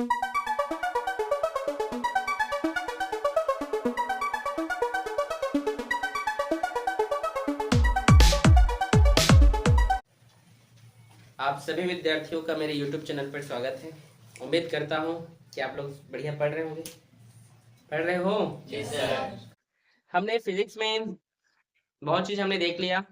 आप सभी विद्यार्थियों का मेरे YouTube चैनल पर स्वागत है। उम्मीद करता हूँ कि आप लोग बढ़िया पढ़ रहे होंगे। पढ़ रहे हो? जी सर। हमने फिजिक्स में बहुत चीज हमने देख लिया।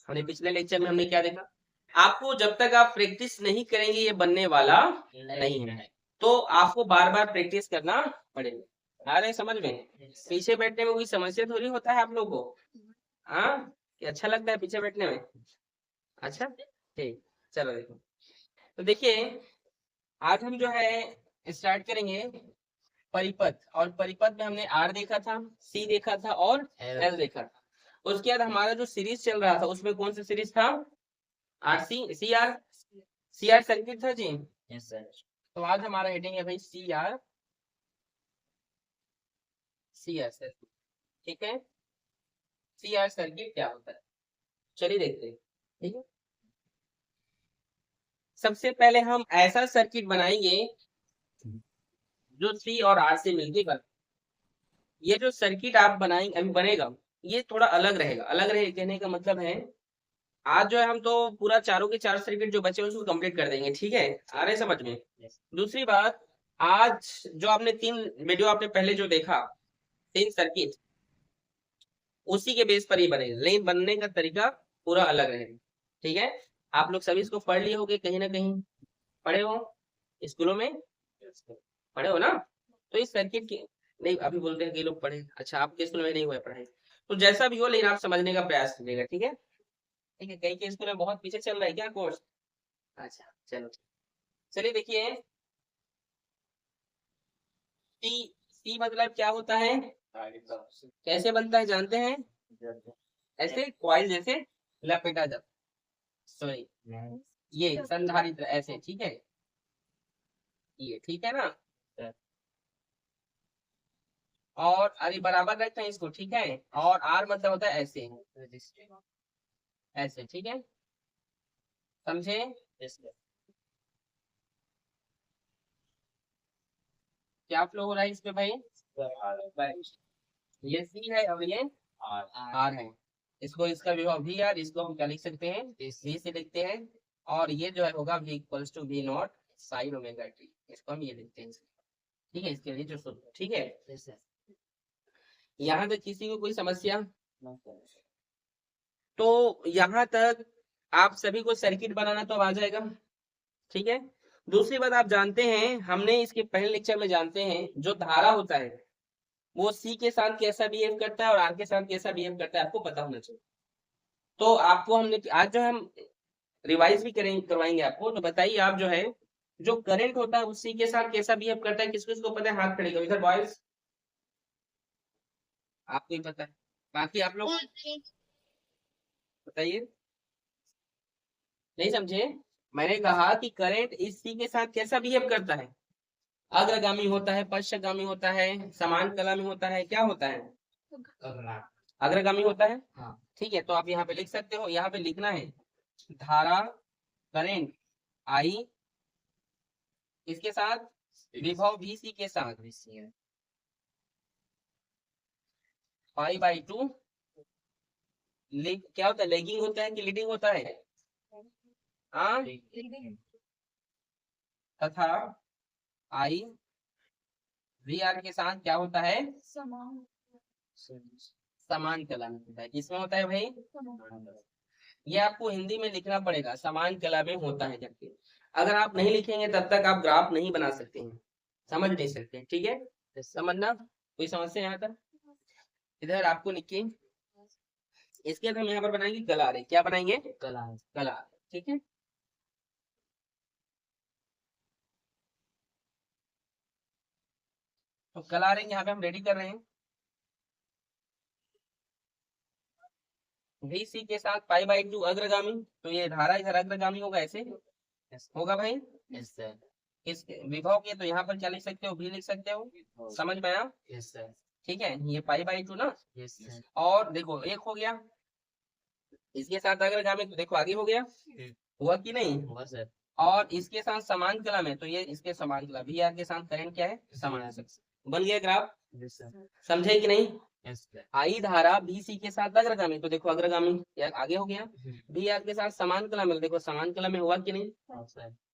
हमने पिछले लेक्चर में हमने क्या देखा? आपको जब तक आप प्रैक्टिस नहीं करेंगे ये बनने वाला नहीं है, तो आपको बार बार प्रैक्टिस करना पड़ेगा। आ रहे समझ में? पीछे बैठने में कोई समस्या थोड़ी होता है आप लोगों को। हाँ, कि अच्छा लगता है पीछे बैठने में? अच्छा, ठीक, चलो देखो। तो देखिए, आज हम जो है स्टार्ट करेंगे परिपथ, और परिपथ में हमने आर देखा था, सी देखा था और एल देखा था। उसके बाद हमारा जो सीरीज चल रहा था उसमें कौन सा सीरीज था? आरसी, सी आर सर्किट था जी। Yes sir. तो आज हमारा हेडिंग है भाई सी आर सर्किट। ठीक है, सी आर सर्किट क्या होता है, चलिए देखते हैं। ठीक है, सबसे पहले हम ऐसा सर्किट बनाएंगे जो सी और आर से मिलकर बने। ये जो सर्किट आप बनाएंगे, अभी बनेगा, ये थोड़ा अलग रहेगा। अलग रहे कहने का मतलब है, आज जो है हम तो पूरा चारों के चार सर्किट जो बचे हैं उसको कंप्लीट कर देंगे। ठीक है, आ रहे समझ में? दूसरी बात, आज जो आपने तीन वीडियो आपने पहले जो देखा, तीन सर्किट, उसी के बेस पर ही बनेगा, लेकिन बनने का तरीका पूरा अलग रहेगा। ठीक है, आप लोग सभी इसको पढ़ लिए होगे, कहीं ना कहीं पढ़े हो स्कूलों में, पढ़े हो ना? तो इस सर्किट की नहीं, अभी बोलते हैं कि लोग पढ़े। अच्छा, आपके स्कूल में नहीं हुआ पढ़ाई, तो जैसा भी हो लेकिन आप समझने का प्रयास कीजिएगा। ठीक है, ठीक है, कई के स्कूल में बहुत पीछे चल रहा है क्या कोर्स? अच्छा, चलो, चलिए देखिए, सी, सी मतलब क्या होता है, कैसे बनता है जानते हैं? ऐसे कॉइल जैसे लपेटा जाता, सॉरी, ये संधारित्र ऐसे। ठीक है, ये ठीक है ना? और अरे बराबर रखते हैं इसको। ठीक है, और आर मतलब होता है ऐसे, ऐसे। ठीक है, समझे? क्या फ्लो हो रहा है इस पे भाई? ये सी है और ये आर है। इसको, इसका विभव वी आर, इसको हम क्या लिख सकते हैं? वी से लिखते हैं। और ये जो है होगा V equals to V not sine omega T, इसको हम ये लिखते हैं। ठीक है, इसके लिए जो सूत्र। ठीक है, यहाँ तक किसी को कोई समस्या? तो यहाँ तक आप सभी को सर्किट बनाना तो आ जाएगा। ठीक है, दूसरी बात आप जानते हैं, हमने इसके पहले लेक्चर में जानते हैं जो धारा होता है वो सी के साथ कैसा बिहेव करता है और आर के साथ कैसा बिहेव करता है, आपको पता होना चाहिए। तो आपको हमने आज जो हम रिवाइज भी करेंगे, करवाएंगे आपको। तो बताइए आप जो है, जो करंट होता है उसी के साथ कैसा बिहेव करता है, किसको किसको पता है? हाथ खड़े करो इधर बॉयज, आपको ही पता है, बाकी आप लोग बताइए। नहीं समझे? मैंने कहा कि करंट इसी के साथ कैसा बिहेव करता है? अग्रगामी होता है, पश्चगामी होता है, समांतरामी होता है, क्या होता है? अग्रगामी होता है। हाँ, ठीक है, तो आप यहाँ पे लिख सकते हो, यहाँ पे लिखना है धारा, करंट आई इसके साथ, विभव VC के साथ, पाई बाई टू, क्या होता है? लेगिंग होता है कि लीडिंग होता है? हाँ, तथा आई वी आर के साथ क्या होता है? समान कला में होता है। किसमें होता है भाई? ये आपको हिंदी में लिखना पड़ेगा, समान कला में होता है। जबकि अगर आप नहीं लिखेंगे तब तक आप ग्राफ नहीं बना सकते हैं, समझ नहीं सकते। ठीक है, समझना? कोई समस्या यहाँ तक? इधर आपको लिखिए। इसके बाद हम यहाँ पर बनाएंगे गलारे। क्या बनाएंगे? गलारे। ठीक है, तो गलारे यहाँ पे हम रेडी कर रहे हैं। VC के साथ पाई बाई टू अग्रगामी, तो ये धारा इधर अग्रगामी होगा, ऐसे होगा भाई। इस विभव के तो यहाँ पर क्या लिख सकते हो? भी लिख सकते हो। समझ में आया? ठीक है, ये पाई बाई टू ना। और देखो एक हो गया, इसके साथ अग्रगामी, तो देखो आगे हो गया, हुआ कि नहीं? और इसके साथ समान क्रम है, तो ये इसके समान क्रम, वी आर के साथ करंट क्या है, समान। बन गया ग्राफ, समझे कि नहीं। आई धारा बी सी के साथ अग्रगामी, तो देखो अग्रगामी या आगे हो गया। बी आर के साथ समान क्रम है, देखो समान क्रम में हुआ कि नहीं,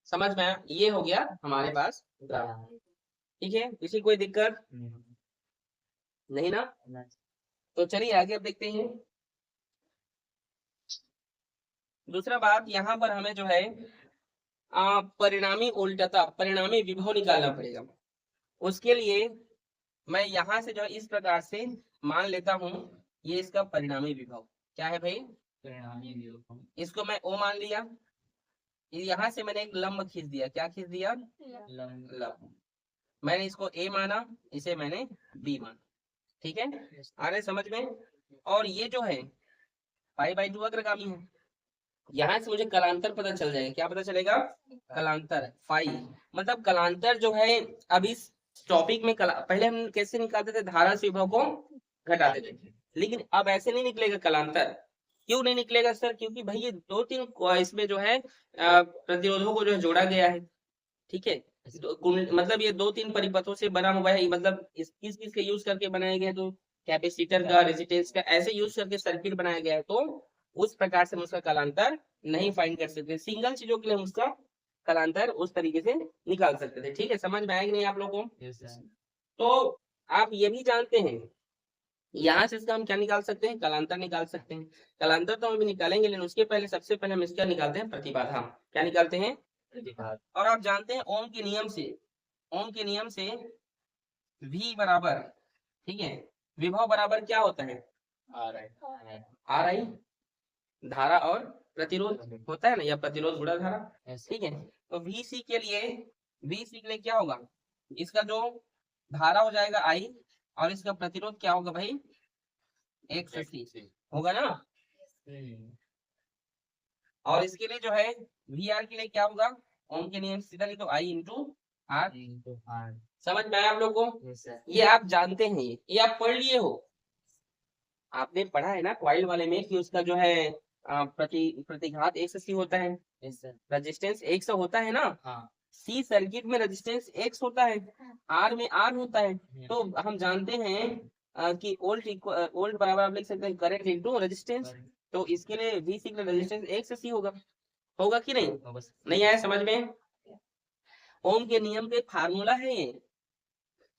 समझ में आया। ये हो गया हमारे पास ग्राफ, ठीक है। इसी कोई दिक्कत नहीं ना। तो चलिए आगे अब देखते हैं। दूसरा बात, यहाँ पर हमें जो है परिणामी उल्टता, परिणामी विभव निकालना पड़ेगा। उसके लिए मैं यहाँ से जो है इस प्रकार से मान लेता हूँ, ये इसका परिणामी विभव क्या है भाई, परिणामी विभव। इसको मैं ओ मान लिया, यहाँ से मैंने एक लंब खींच दिया, क्या खींच दिया, लंब। मैंने इसको ए माना, इसे मैंने बी माना, ठीक है, आ रहे समझ में। और ये जो है पाई बाई 2 अग्रगामी है, यहाँ से मुझे कलांतर पता चल जाएगा, क्या पता चलेगा, कलांतर फाई। मतलब कलांतर जो है, अब इस टॉपिक में पहले हम कैसे निकालते थे, धारा से विभव को घटाते थे, लेकिन अब ऐसे नहीं निकलेगा कलांतर। क्यों नहीं निकलेगा सर, क्योंकि भाई ये 2-3 इसमें जो है प्रतिरोधों को जो है जोड़ा गया है, ठीक है। मतलब ये 2-3 परिपथों से बना हुआ है, मतलब किस किस के यूज करके बनाया गया है, तो कैपेसिटर का, रेजिस्टेंस का, ऐसे यूज करके सर्किट बनाया गया है, तो उस प्रकार से हम उसका कलांतर नहीं फाइंड कर सकते। सिंगल चीजों के लिए हम उसका कलांतर उस तरीके से निकाल सकते थे, ठीक है। समझ में आया कि नहीं आप लोगों को। तो आप ये भी जानते हैं, यहाँ से इसका हम क्या निकाल सकते हैं, कलांतर निकाल सकते हैं। कलांतर तो हम अभी निकालेंगे, लेकिन उसके पहले सबसे पहले हम इसका निकालते हैं प्रतिबाधा। क्या निकालते हैं, प्रतिबाधा। और आप जानते हैं ओम के नियम से, ओम के नियम से V बराबर, ठीक है, विभव बराबर क्या होता है, आर आई, धारा और प्रतिरोध होता है ना, या प्रतिरोध गुणा धारा, ठीक है। तो VC के लिए, VC के लिए क्या होगा, इसका जो धारा हो जाएगा I, और इसका प्रतिरोध क्या होगा भाई, 180 होगा ना। और इसके लिए जो है VR के लिए क्या होगा, ओम के नियम सीधा लिखो, I इंटू आर। समझ में आया आप लोग को। ये आप जानते हैं, ये आप पढ़ लिए हो, आपने पढ़ा है ना क्वाइल वाले में कि उसका जो है प्रतिघात 180 होता है, रेजिस्टेंस 100 होता है ना। सी सर्किट में रेजिस्टेंस x होता है, आर में आर होता है। तो हम जानते हैं कि वोल्ट बराबर आप लिख सकते हैं करंट इनटू रेजिस्टेंस। तो इसके लिए VC का रेजिस्टेंस 180 होगा, होगा कि नहीं, नहीं आया समझ में। ओम के नियम के फार्मूला है ये,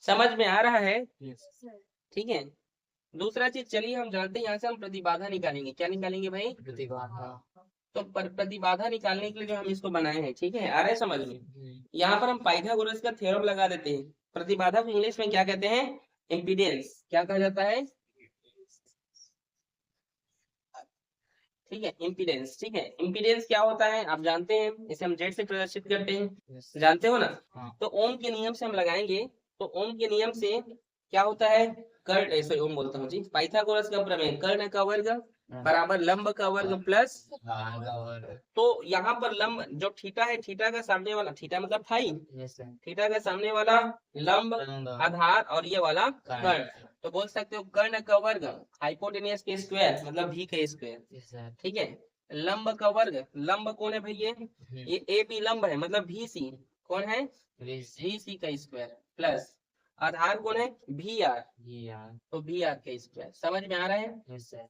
समझ में आ रहा है, ठीक है। दूसरा चीज, चलिए हम जानते हैं, यहाँ से हम प्रतिबाधा निकालेंगे, क्या निकालेंगे भाई, प्रतिबाधा। तो प्रतिबाधा निकालने के लिए जो हम इसको बनाए हैं, ठीक है, आ रहा है समझ में। यहाँ पर हम पाइथागोरस का थ्योरम लगा देते हैं। प्रतिबाधा को इंग्लिश में क्या कहते हैं, इम्पीडेंस, क्या कहा जाता है, ठीक है, इम्पीडेंस, ठीक है। इम्पीडेंस क्या होता है आप जानते हैं, इसे हम जेड से प्रदर्शित करते हैं, जानते हो ना। तो ओम के नियम से हम लगाएंगे, तो ओम के नियम से क्या होता है, कर्ण, सॉरी ओम बोलता हूँ जी, पाइथागोरस का प्रमेय, कर्ण का वर्ग बराबर लंब का वर्ग प्लस। तो यहाँ पर लंब जो थीटा है, थीटा का सामने वाला, थीटा मतलब फाई, थीटा का सामने वाला लंब आधार, और ये वाला कर्ण। तो बोल सकते हो कर्ण का वर्ग हाइपोटेनियस के स्क्वायर, मतलब भी का स्क्वायर, ठीक है। लंब का वर्ग, लंब कौन है भाई, ये ए बी लंब है, मतलब भी सी कौन है, भी सी का स्क्वायर, प्लस आधार कौन है, भी आर, तो भी आर का स्क्वायर। समझ में आ रहा है,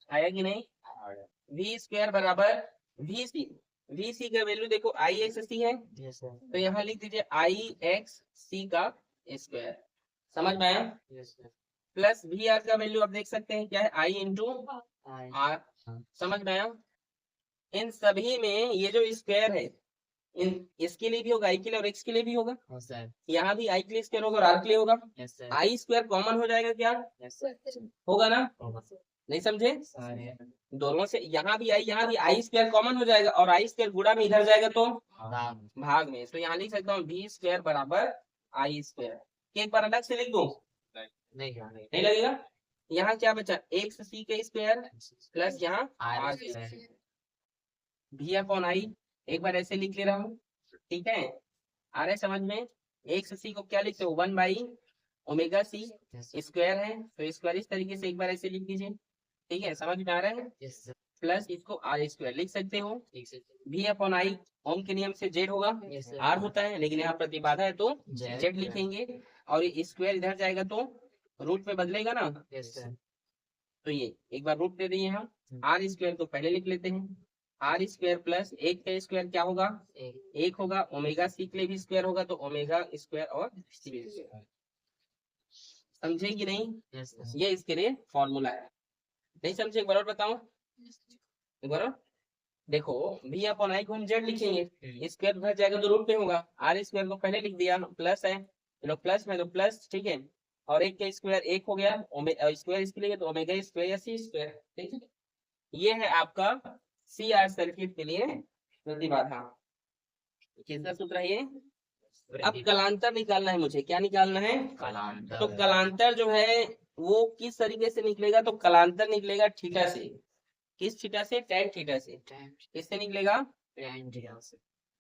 आया कि नहीं। वी स्क्वायर बराबर वी सी का वैल्यू देखो आई एक्स सी है, तो यहाँ लिख दीजिए आई एक्स सी का स्क्वायर, समझ में आया। प्लस वी आर का वैल्यू आप देख सकते हैं क्या है, आई इंटू आर, समझ में आया। इन सभी में ये जो स्क्वायर है, इन इसके लिए भी होगा, आई के लिए और एक्स के लिए भी होगा, यहाँ भी आई के लिए स्क्वायर होगा और आर के लिए होगा। आई स्क्वायर कॉमन हो जाएगा क्या, होगा ना, नहीं समझे, दोनों से यहाँ भी आई स्क्वायर कॉमन हो जाएगा, और आई स्क्वायर गुणा में इधर जाएगा तो भाग में। तो यहाँ लिख सकता हूँ बी स्क्वायर बराबर आई स्क्वायर। एक बार अलग से लिख दो, नहीं लगेगा। यहाँ क्या बचा, एक्स सी का स्क्वायर प्लस यहाँ आर भी अपॉन आई, एक बार ऐसे लिख ले रहा हूँ, ठीक है। आ रहा है समझ में। एक्स सी को क्या लिखते हो, 1/ओमेगा सी स्क्वायर है, तो स्क्वायर इस तरीके से एक बार ऐसे लिख दीजिए, ठीक है, समझ में आ रहा है। प्लस इसको आर स्क्वायर लिख सकते हो, भी अपॉन आई, ओम के नियम से जेड होगा, आर होता है, लेकिन यहाँ प्रतिबाधा है तो जेड लिखेंगे, और ये स्क्वायर इधर जाएगा तो रूट में बदलेगा ना, तो ये एक बार रूट दे दिए हम, आर स्क्वायर तो पहले लिख लेते हैं, आर स्क्वायर प्लस एक का स्क्वायर क्या होगा, एक होगा, ओमेगा सी के लिए भी स्क्वायर होगा तो ओमेगा स्क्वायर और सी स्क्वायर। समझे कि नहीं? ये इसके लिए फॉर्मूला है। नहीं समझे एक बार और बताओ, एक बार और देखो, भी अपॉन आई को हम जेड लिखेंगे, स्क्वायर भर जाएगा तो रूट में होगा, आर स्क्वायर को पहले लिख दिया, प्लस है चलो प्लस में तो प्लस, ठीक है, और एक का स्क्वायर एक हो गया, स्क्वायर इसके लिए तो ओमेगा स्क्वायर या सी स्क्वायर, ठीक है। ये है आपका सी आर सर्किट के लिए प्रतिबाधा। किसका सूत्र है ये? अब कलांतर निकालना है मुझे, क्या निकालना है? कलांतर। तो कलांतर जो है वो किस तरीके से निकलेगा? तो कलांतर निकलेगा थीटा से। किस थीटा से? tan थीटा से। किससे निकलेगा? tan थीटा से।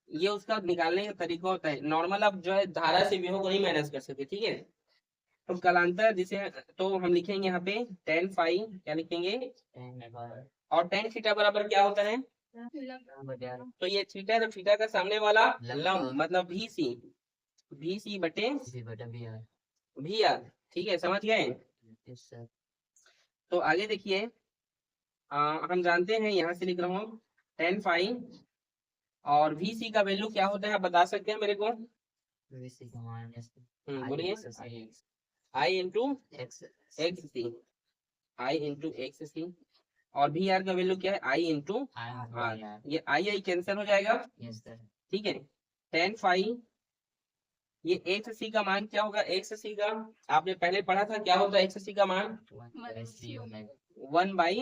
ये उसका निकालने का तरीका होता है। नॉर्मल आप जो है धारा से विभव को नहीं मैनेज कर सकते, ठीक है। तो कलांतर जिसे तो हम लिखेंगे यहाँ पे tan फाई, क्या लिखेंगे? और tan थीटा बराबर क्या होता है? तो ये थीटा, तो थीटा का सामने वाला लंब मतलब भी सी बटे भी आर, ठीक है, समझ गए? तो आगे देखिए, हम जानते हैं, यहाँ से लिख रहा हूँ tan फाई, और वी सी का वैल्यू क्या होता है आप बता सकते हैं मेरे को? बोलिए। आई इंटू एक्स सी, आई इंटू एक्स सी, और भी आर का वैल्यू क्या है? I into are. ये आई कैंसिल हो जाएगा, ठीक है। tan फाई, ये एक्स सी का मान क्या होगा? एक्स सी का आपने पहले पढ़ा था, क्या होता है एक्स सी का मान? 1 बाई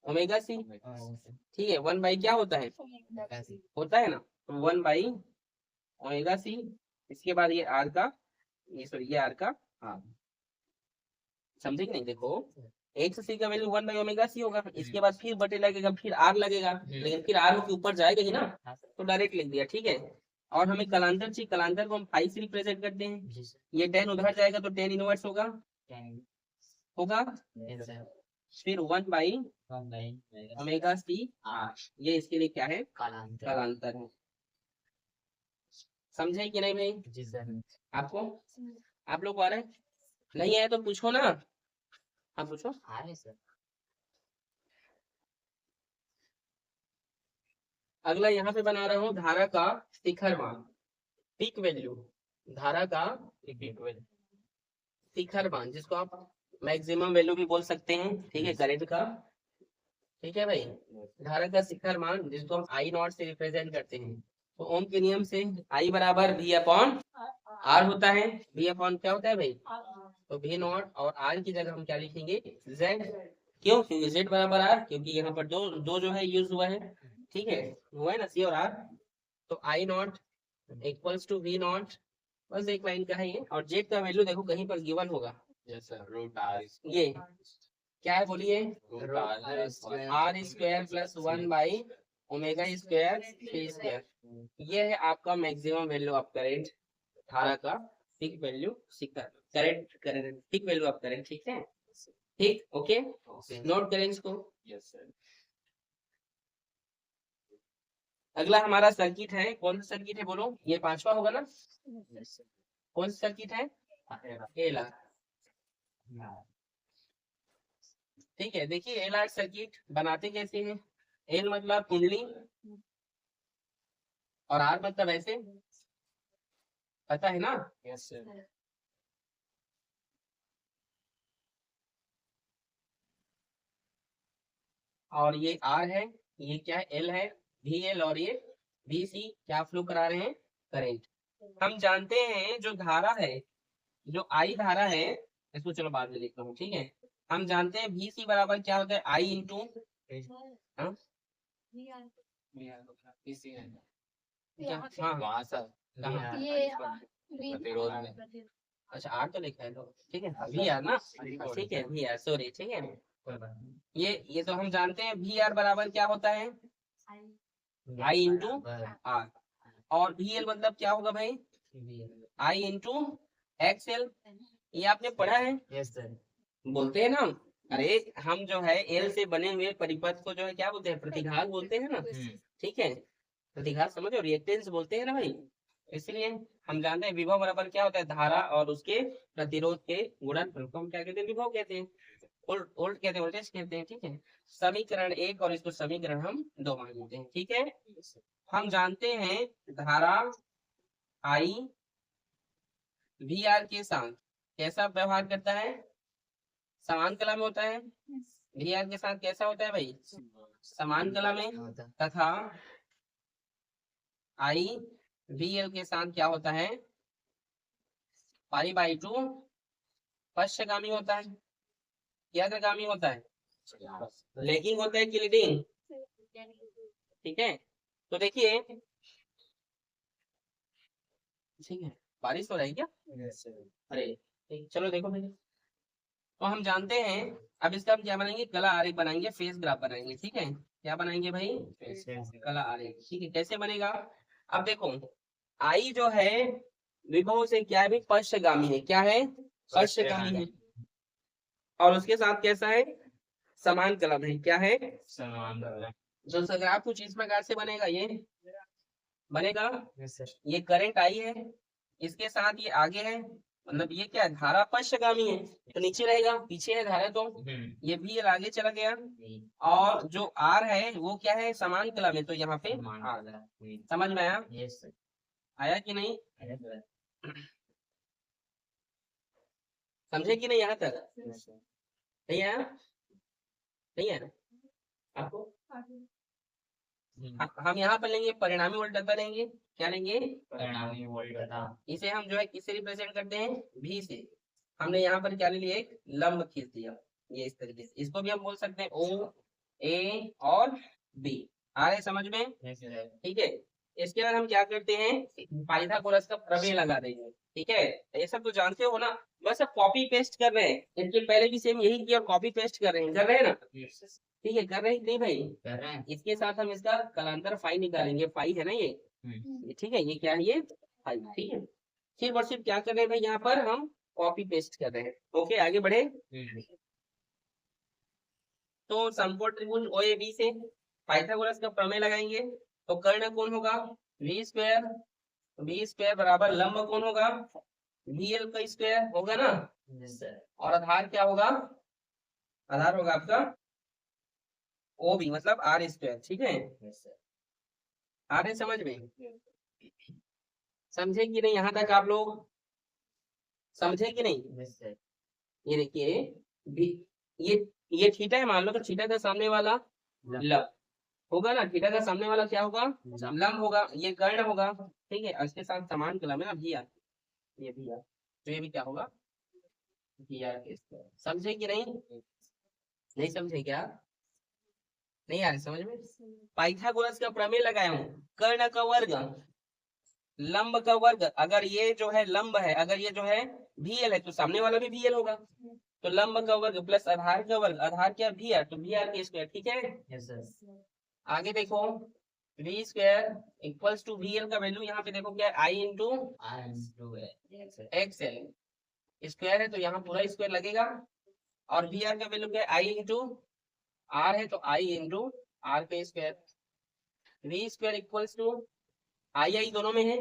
ओमेगा सी, ठीक है। 1 बाई क्या होता है? होता है ना, तो 1 बाई ओमेगा सी, इसके बाद ये आर का, ये सॉरी ये आर का आर, समझे कि नहीं? देखो एक्स सी का वैल्यू 1 बाई ओमेगा सी होगा, इसके बाद फिर बटे लगेगा, फिर आर लगेगा, लेकिन फिर आर के ऊपर जाएगा ही ना, तो डायरेक्ट लिख दिया, ठीक है। और हमें कलांतर चाहिए, कलांतर को हम फाई से रिप्रेजेंट करते हैं, ये tan उधर जाएगा तो tan इनवर्स होगा, फिर 1 बाई ओमेगा सी आर, ये इसके लिए क्या है? कलांतर है। समझे कि नहीं भाई? जी सर। आपको, आप लोग को आ रहा है? नहीं आया तो पूछो ना, हाँ पूछो। आ रहे सर। अगला यहाँ पे बना रहा हूँ धारा का शिखर मान, पीक वैल्यू, धारा का शिखर मान, जिसको आप मैक्सिमम वैल्यू भी बोल सकते हैं, ठीक है, करंट का, ठीक है भाई। धारा का शिखर मान जिसको हम आई नॉट से रिप्रेजेंट करते हैं, तो ओम के नियम से आई बराबर वी अपॉन आर होता है। वी अपॉन क्या होता है भाई? तो वी नॉट, और आर की जगह हम क्या लिखेंगे? जेड। क्यों? क्योंकि जेड बराबर आर, क्योंकि यहाँ पर दो जो है यूज हुआ है, ठीक है, हुआ है ना, सी और आर। तो I not equals to V not, बस एक लाइन का है ये, और जेड का वैल्यू देखो कहीं पर गिवन होगा, ये क्या है बोलिए? R square plus 1 by omega square C square, ये है आपका मैक्सिमम वैल्यू ऑफ करंट, धारा का पीक वैल्यू शिखर, current current peak value of current, ठीक है, ठीक, ओके, नोट करें इसको। अगला हमारा सर्किट है, कौन सा सर्किट है बोलो? ये पांचवा होगा ना? कौन सा सर्किट है? एल आर, ठीक है। देखिए एल आर सर्किट बनाते कैसे हैं? एल मतलब कुंडली, और आर मतलब ऐसे, पता है ना? Yes sir. और ये आर है, ये क्या है? एल है, वी एल, और ये वी सी क्या फ्लो करा रहे हैं? करंट। हम जानते हैं जो धारा है, जो आई धारा है, इसको चलो बाद में लिखता हूँ, ठीक है। हम जानते हैं वी सी बराबर क्या होता है? आई इंटू, अच्छा आर तो लिखा है, तो ठीक है, वी आर ना, ठीक है, वी आर, सॉरी, ठीक है। ये तो हम जानते हैं वी आर बराबर क्या होता है? आई इंटू आर, और वी एल मतलब क्या होगा भाई? आई इंटू एक्स एल, ये आपने पढ़ा है? Yes sir. बोलते हैं ना, अरे हम जो है एल से बने हुए परिपथ को जो है क्या बोलते हैं? प्रतिघात बोलते हैं ना, ठीक है। प्रतिघात समझो, रिएक्टेंस बोलते हैं ना भाई, इसलिए हम जानते हैं विभव बराबर क्या होता है, धारा और उसके प्रतिरोध के गुणनफल को हम क्या कहते हैं, विभव कहते हैं, वोल्ट कहते हैं, वोल्टेज कहते हैं। ठीक है, समीकरण 1 और इसको समीकरण हम 2 मान लेते हैं। ठीक है, हम जानते हैं धारा आई वी आर के साथ कैसा व्यवहार करता है, समान कला में होता है। वी आर के साथ कैसा होता है भाई, समान कला में, तथा आई वी एल के साथ क्या होता है, पाई बाई 2 पश्चगामी होता है, क्या अग्रगामी होता है, लेकिन होता है कि लीडिंग। ठीक है, तो देखिए, ठीक है, बारिश हो रही है क्या, अरे चलो देखो भाई, तो हम जानते हैं, अब इसका हम क्या बनाएंगे, कला आरेख बनाएंगे, फेस ग्राफ बनाएंगे। ठीक है, क्या बनाएंगे भाई, कला आरेख। ठीक है, कैसे बनेगा, अब देखो, आई जो है विभव से क्या है भाई, पश्चगामी है, क्या है, पश्चगामी है, और उसके साथ कैसा है, समान कलम है, क्या है, समान कलम। जो ग्राफ कुछ इस प्रकार से बनेगा, ये बनेगा, ये करंट आई है, इसके साथ ये आगे है, मतलब ये क्या है, धारा पश्चगामी है, तो नीचे रहेगा, पीछे है धारा, तो ये भी आगे चला गया, और जो आर है वो क्या है, समान कला में, तो यहाँ पे आर। समझ में आया, आया कि नहीं, समझे कि नहीं, यहाँ तक नहीं आया, नहीं है आपको, हम यहाँ पर लेंगे परिणामी वोल्टता लेंगे, क्या लेंगे, परिणामी वोल्टता। इसे हम जो है किससे रिप्रेजेंट करते हैं, भी से। हमने यहाँ पर क्या ले लिया, एक लंब खींच दिया, ये इस तरीके से, इसको भी हम बोल सकते हैं ओ ए और बी, आ रहे समझ में, ठीक है। इसके बाद हम क्या करते हैं, पाइथागोरस का प्रमेय लगा देंगे। ठीक है, ये सब तो जानते हो ना, बस अब कॉपी पेस्ट कर रहे हैं, इसके पहले भी सेम यही किया और कॉपी पेस्ट कर रहे हैं ना, ठीक है, कर रहे हैं नहीं भाई, कर रहे हैं। इसके साथ हम इसका कलांतर फाई निकालेंगे, फाई है ना ये, ठीक है, ये क्या है, ये फाई। ठीक है, फिर और सिर्फ क्या कर रहे हैं भाई, यहाँ पर हम कॉपी पेस्ट कर रहे हैं। ओके, आगे बढ़े, तो समकोण त्रिभुज ओ ए बी से पाइथागोरस का प्रमेय लगाएंगे, तो कर्ण कौन होगा, वी स्क्वायर बराबर लंब कौन होगा, वी एल का स्क्वायर होगा ना, और आधार क्या होगा, आधार होगा आपका ओ बी, मतलब आर स्क्वायर। ठीक है, आ रहे समझ में, समझे कि नहीं, यहाँ तक आप लोग समझे कि नहीं, ये देखिए, ये थीटा है मान लो, तो थीटा का सामने वाला लंब होगा ना, थीटा का सामने वाला क्या होगा, लंब होगा, ये कर्ण होगा। ठीक है, और इसके साथ समान कलम है ना, भी आर, ये भी आर, तो ये भी क्या होगा, भी आर के स्क्वायर। समझे कि नहीं, नहीं समझे क्या, नहीं आ रही समझ में, पाइथागोरस का प्रमेय लगाया हूँ, कर्ण का वर्ग लंब का वर्ग, अगर ये जो है लंब है, अगर ये जो है VL है, तो सामने वाला भी VL होगा, तो लंब का वर्ग प्लस आधार का वर्ग, आधार क्या भी आर, तो भी आर के स्क्वायर। ठीक है, आगे देखो, V square equals to VL का वैल्यू यहाँ पे देखो क्या है, I into X L, square है तो यहाँ पूरा स्क्वायर लगेगा, और वी आर का वैल्यू क्या है, आई इंटू आर है, तो आई इंटू आर के square. V square equals to I दोनों में है,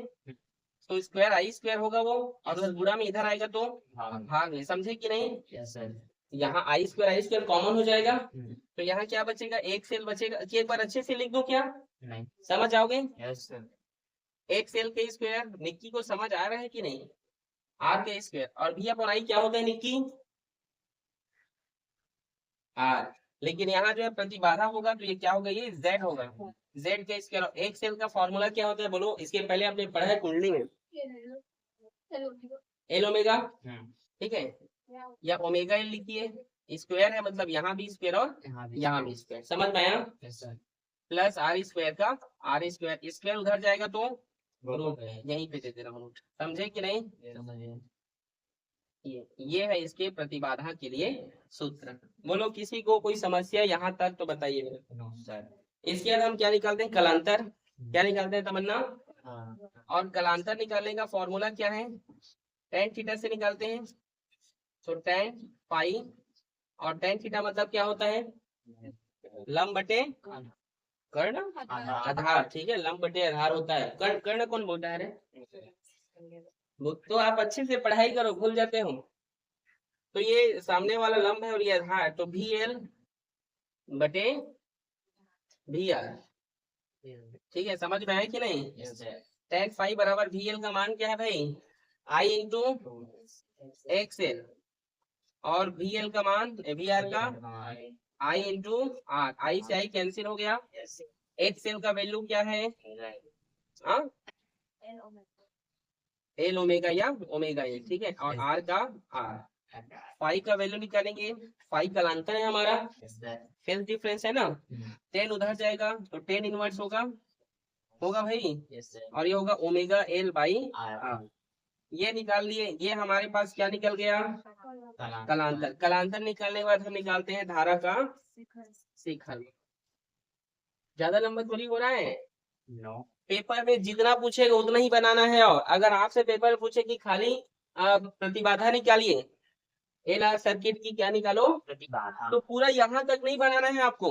तो स्क्वायर आई स्क्वायर होगा वो, और अगर गुणा में इधर आएगा तो भाग में, समझे कि नहीं, यहाँ आई स्क्वायर कॉमन हो जाएगा, तो यहाँ क्या बचेगा, एक सेल बचेगा, एक बार अच्छे से लिख दो, क्या नहीं समझ आओगे, एक सेल के स्क्वायर, निक्की को समझ आ रहा है कि नहीं, आर के स्क्वायर, और भी अपॉन आई क्या होता है निक्की, आर, लेकिन यहाँ जो है प्रतिबाधा होगा, तो ये क्या होगा, ये जेड होगा, जेड के स्क्वायर। एक सेल का फॉर्मूला क्या होता है बोलो, इसके पहले आपने पढ़ा है कुंडली में, एल ओमेगा, ठीक है, या ओमेगा एल लिखिए, स्क्वायर है मतलब यहाँ भी स्क्वायर और यहाँ भी स्क्वायर, समझ में आया, प्लस आर स्क्वायर का आर स्क्वायर, स्क्वायर उधर जाएगा तो रूट यहीं पे दे दे रहा हूँ रूट, समझे कि नहीं, ये है इसके प्रतिबाधा के लिए सूत्र। बोलो किसी को कोई समस्या यहाँ तक तो बताइए मेरे। इसके बाद हम क्या निकालते हैं, कलांतर, क्या निकालते हैं तमन्ना, और कलांतर निकालने का फॉर्मूला क्या है, tan थीटा से निकालते हैं, तो tan पाई, और tan थीटा मतलब क्या होता है, लंब बटे कर्ण आधार, ठीक है, लंब बटे आधार होता है। कर्ण कर्ण कौन बोलता है रे? वो तो आप अच्छे से पढ़ाई करो, भूल जाते हो। तो ये सामने वाला लंब है और ये आधार, तो भी एल बटे भी आर, ठीक है, समझ में आया कि नहीं? tan फाइव बराबर भी एल का मान क्या है भाई? आई इंटू एक्स एल, और भी एल का मान वी आर का आई इंटू आर, आई से आई कैंसिल हो गया, एक्स एल का वैल्यू क्या है? हाँ, एल ओमेगा या ओमेगा एल, ठीक है, और आर का आर। फाई का वैल्यू निकालेंगे, फाई कलांतर है हमारा, फेज डिफरेंस है ना, 10 उधर जाएगा तो 10 इनवर्स होगा भाई, और ये होगा ओमेगा एल बाई आर। ये निकाल लिए, ये हमारे पास क्या निकल गया? कलांतर। कलांतर निकालने के बाद हम निकालते हैं धारा का शिखर। ज्यादा लंबा थोड़ी हो रहा है। पेपर में जितना पूछेगा उतना ही बनाना है, और अगर आपसे पेपर पूछे कि खाली प्रतिबाधा निकालिए, एल आर सर्किट की क्या निकालो प्रतिबाधा, तो पूरा यहाँ तक नहीं बनाना है आपको,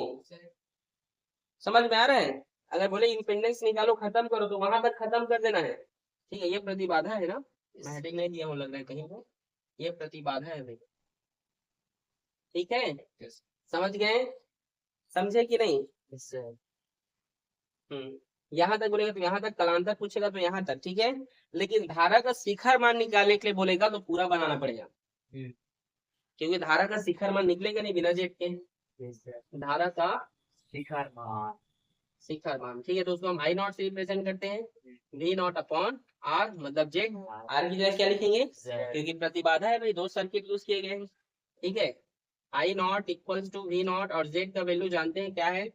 समझ में आ रहा है? अगर बोले इंडिपेंडेंस निकालो खत्म करो, तो वहां तक खत्म कर देना है, ठीक है। ये प्रतिबाधा है ना, मैं हेडिंग नहीं दिया हूँ लग रहा है कहीं पर, ये प्रतिबाधा है भाई, ठीक है, समझ गए? समझे कि नहीं? यहाँ तक बोलेगा तो यहाँ तक, कलांतर पूछेगा तो यहाँ तक, ठीक है। लेकिन धारा का शिखर मान निकालने के लिए बोलेगा तो पूरा बनाना पड़ेगा, क्योंकि धारा का शिखर मान निकलेगा नहीं बिना जेड के। धारा का शिखर मान, ठीक है, तो उसको हम आई नॉट से रिप्रेजेंट करते हैं, वी नॉट अपॉन आर, मतलब जेड। आर की जगह क्या लिखेंगे? क्योंकि प्रतिबाधा है भाई, दो सर्किट यूज किए गए हैं, ठीक है। I not equals to V not, और जेड का वैल्यू जानते हैं क्या है?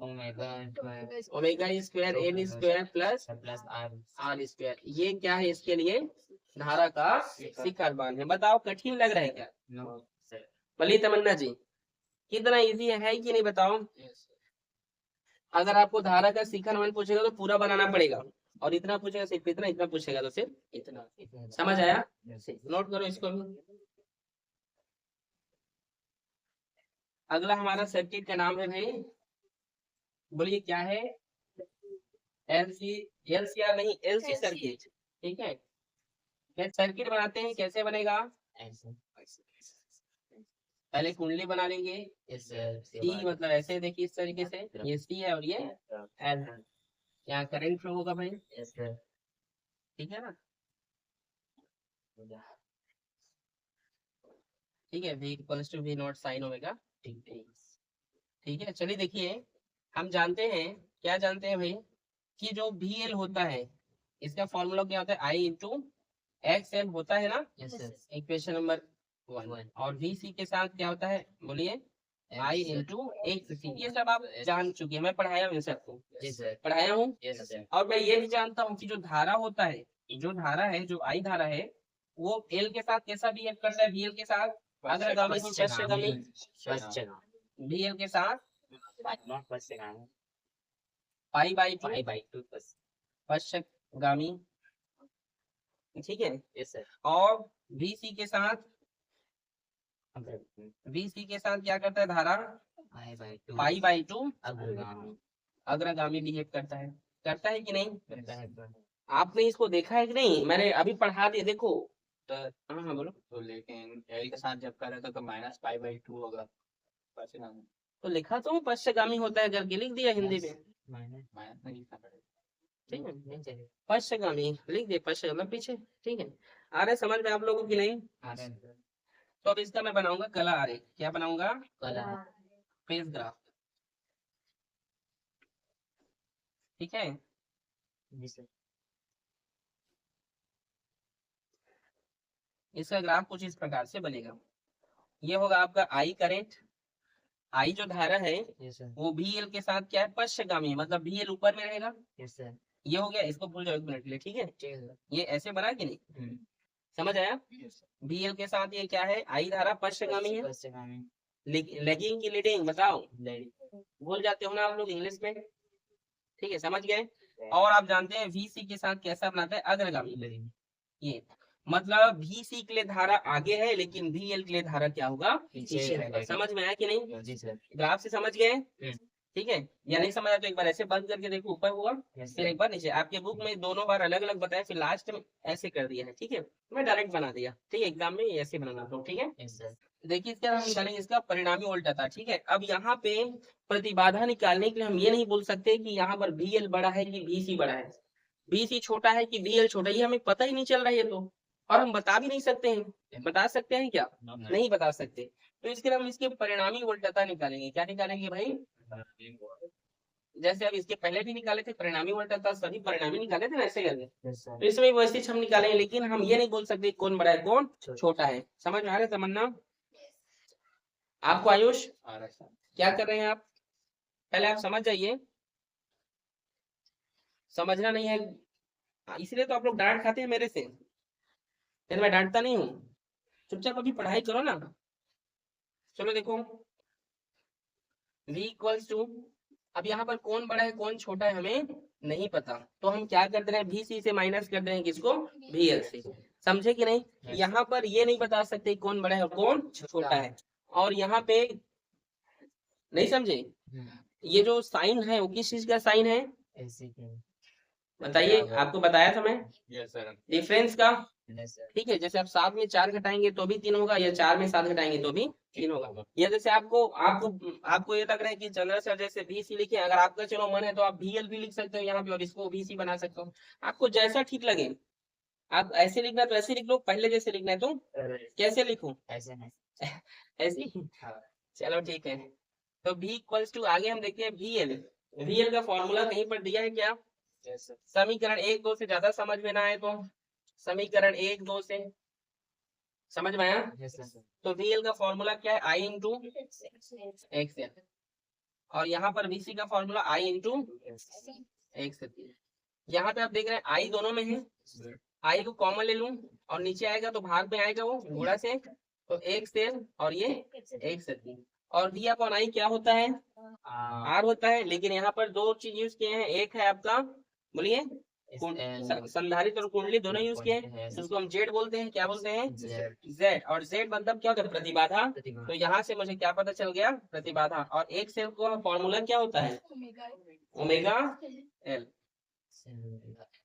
Omega square L square plus R square. ये क्या है? इसके लिए धारा का शिखर मान है। बताओ कठिन लग रहा है क्या? भली तमन्ना जी, कितना इजी है कि नहीं बताओ? अगर आपको धारा का शिखर मान पूछेगा तो पूरा बनाना पड़ेगा, और इतना पूछेगा सिर्फ इतना, इतना पूछेगा तो सिर्फ इतना। समझ आया? नोट करो इसको भी। अगला हमारा सर्किट का नाम है भाई, बोलिए क्या है? एलसीआर नहीं, एलसी सर्किट, ठीक है। सर्किट बनाते हैं, कैसे बनेगा? पहले कुंडली बना लेंगे, सी मतलब ऐसे देखिए इस तरीके से, ये सी है और ये एल है, यहाँ करंट फ्लो होगा भाई, ठीक है ना, ठीक है। V equals to V not sine omega, ठीक है। चलिए देखिए, हम जानते हैं, क्या जानते हैं भाई, कि जो भी एल होता है इसका फॉर्मूला क्या होता है? आई इंटू एक्स एल होता है ना, इक्वेशन नंबर 1। और वी सी के साथ क्या होता है? बोलिए, आई इंटू एक्स सी। ये सब आप जान चुके हैं, मैं पढ़ाया हूँ सबको, पढ़ाया हूँ। और मैं ये भी जानता हूँ कि जो धारा होता है, जो धारा है, जो आई धारा है, वो एल के साथ कैसा बिहेव करता है? बी एल के साथ अग्रगामी की पश्चगामी, बी एल के साथ पाई बाई टू पश्चगामी, ठीक है। और VC के साथ, VC के साथ क्या करता है धारा? पाई बाई टू अग्रगामी बिहेव करता है कि नहीं? करता है। आपने इसको देखा है कि नहीं? मैंने अभी पढ़ा दिया, देखो तो। हाँ बोलो। तो लेकिन एल के साथ जब करा तो माइनस पाई बाई टू होगा, तो लिखा तो पश्चगामी होता है, करके लिख दिया हिंदी में, माइनस नहीं लिखना पड़ेगा, ठीक है, पश्चगामी लिख दिया, पश्चगामी पीछे, ठीक है। आ रहे समझ में आप लोगों की नहीं? तो अब इसका मैं बनाऊंगा कला आरेख। क्या बनाऊंगा? कला फेज ग्राफ, ठीक है। इसका ग्राफ कुछ इस प्रकार से बनेगा। ये होगा आपका आई करंट, आई जो धारा है वो भी एल के साथ क्या है? पश्चगामी, मतलब भी एल ऊपर में रहेगा। ये हो गया, इसको भूल जाओ 1 मिनट के लिए, ठीक है। ये ऐसे बना कि नहीं? समझ आया? बी एल के साथ ये क्या है? आई धारा पश्चगामी है। लेगिंग की लीडिंग बताओ, भूल जाते हो ना आप लोग इंग्लिश में, ठीक है, समझ गए। और आप जानते हैं VC के साथ कैसा बनाता है? अग्रगामी। ये मतलब VC के लिए धारा आगे है, लेकिन VL के लिए धारा क्या होगा? पीछे रहेगा। समझ में आया कि नहीं? ग्राफ से समझ गए? ठीक है, या नहीं समझ आया तो एक बार ऐसे बंद करके देखो, ऊपर हुआ फिर एक बार नीचे। आपके बुक में दोनों बार अलग अलग बताया, फिर लास्ट में ऐसे कर दिया है। ठीक है, मैं डायरेक्ट बना दिया। ठीक है, एग्जाम में ऐसे बनाना तो ठीक है। देखिए इसका हम निकालेंगे इसका परिणामी वोल्टता। ठीक है, अब यहाँ पे प्रतिबाधा निकालने के लिए हम ये नहीं बोल सकते कि यहाँ पर VL बड़ा है कि VC बड़ा है, VC छोटा है कि VL छोटा है, ये हमें पता ही नहीं चल रहा है ये तो, और हम बता भी नहीं सकते हैं। बता सकते हैं क्या? नहीं बता सकते। तो इसके लिए हम इसके परिणामी वोल्टता निकालेंगे। क्या निकालेंगे भाई? जैसे अब इसके पहले भी निकाले थे परिणामी वोल्टता, सभी परिणामी निकाले थे ना ऐसे करके, तो इसमें वैसे ही हम निकालेंगे, लेकिन हम ये नहीं बोल सकते कौन बड़ा है कौन छोटा है। समझ में आ रहा है तमन्ना आपको? आयुष क्या कर रहे हैं आप? पहले आप समझ जाइए, समझना नहीं है इसलिए तो आप लोग डांट खाते हैं मेरे से, फिर मैं डांटता नहीं हूँ। चुपचाप अभी पढ़ाई करो ना। चलो देखो, V इक्वल्स टू, अब यहाँ पर कौन बड़ा है कौन छोटा है हमें नहीं पता, तो हम क्या कर दे रहे हैं, VC से माइनस कर दे रहे हैं किसको? VL से। समझे कि नहीं? यहाँ पर ये नहीं बता सकते कौन बड़ा है और कौन छोटा है। और यहाँ पे नहीं समझे, ये जो साइन है वो किस चीज का साइन है बताइए? आपको बताया था मैं, डिफरेंस का। ठीक है, जैसे आप 7 में 4 घटाएंगे तो भी 3 होगा, या 4 में 7 घटाएंगे तो भी 3 होगा। या जैसे आपको आपको आपको ये लग रहा है कि चंद्र सर जैसे VC लिखे, अगर आपका चलो मन है तो आप VL भी लिख सकते हो यहाँ पे, और इसको VC बना सकते हो, आपको जैसा ठीक लगे। आप ऐसे लिखना है तो ऐसे लिख लो, पहले जैसे लिखना है तो कैसे लिखूं? ऐसे ही? चलो ठीक है। तो V इक्वल्स टू, आगे हम देखते हैं VL। VL का फॉर्मूला कहीं पर दिया है क्या? समीकरण 1 2 से ज्यादा समझ में ना आए तो समीकरण 1 2 से समझ में आया? तो VL का फॉर्मूला क्या है? I इंटू XL, और यहाँ पर VC का फॉर्मूला I इंटू XL। यहाँ पे आप देख रहे हैं I दोनों में है, I को कॉमन ले लूं और नीचे आएगा तो भाग में आएगा वो गुणा से, तो XL और ये XL, और V अपॉन I क्या होता है? R होता है। लेकिन यहाँ पर दो चीज यूज किए हैं, एक है आपका बोलिए संधारित्र और कुंडली दोनों यूज किए हैं, जिसको हम जेड बोलते हैं। क्या बोलते हैं? जेड। और जेड मतलब क्या होता है? प्रतिबाधा। तो यहाँ से मुझे क्या पता चल गया? प्रतिबाधा। और एक सेल का फॉर्मूला क्या होता है? Omega L.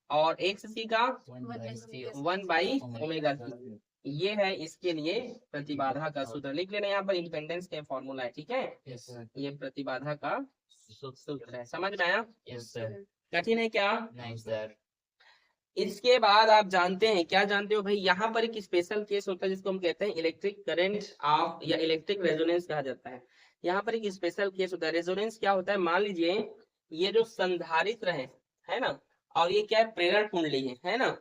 और एक सी का 1/ओमेगा सी। ये है इसके लिए प्रतिबाधा का सूत्र। लिख लेना यहाँ पर, इंडिपेंडेंस के फॉर्मूला है। ठीक है, ये प्रतिबाधा का सूत्र है। समझ में आया? कठिन है क्या? नहीं सर। इसके बाद आप जानते हैं, क्या जानते हो भाई, यहाँ पर एक स्पेशल केस होता है जिसको हम कहते हैं इलेक्ट्रिक करंट ऑफ, या इलेक्ट्रिक रेजोनेंस कहा जाता है। यहाँ पर एक स्पेशल केस होता है। रेजोनेंस क्या होता है? मान लीजिए ये जो संधारित्र है ना, और ये क्या है? प्रेरण कुंडली है ना?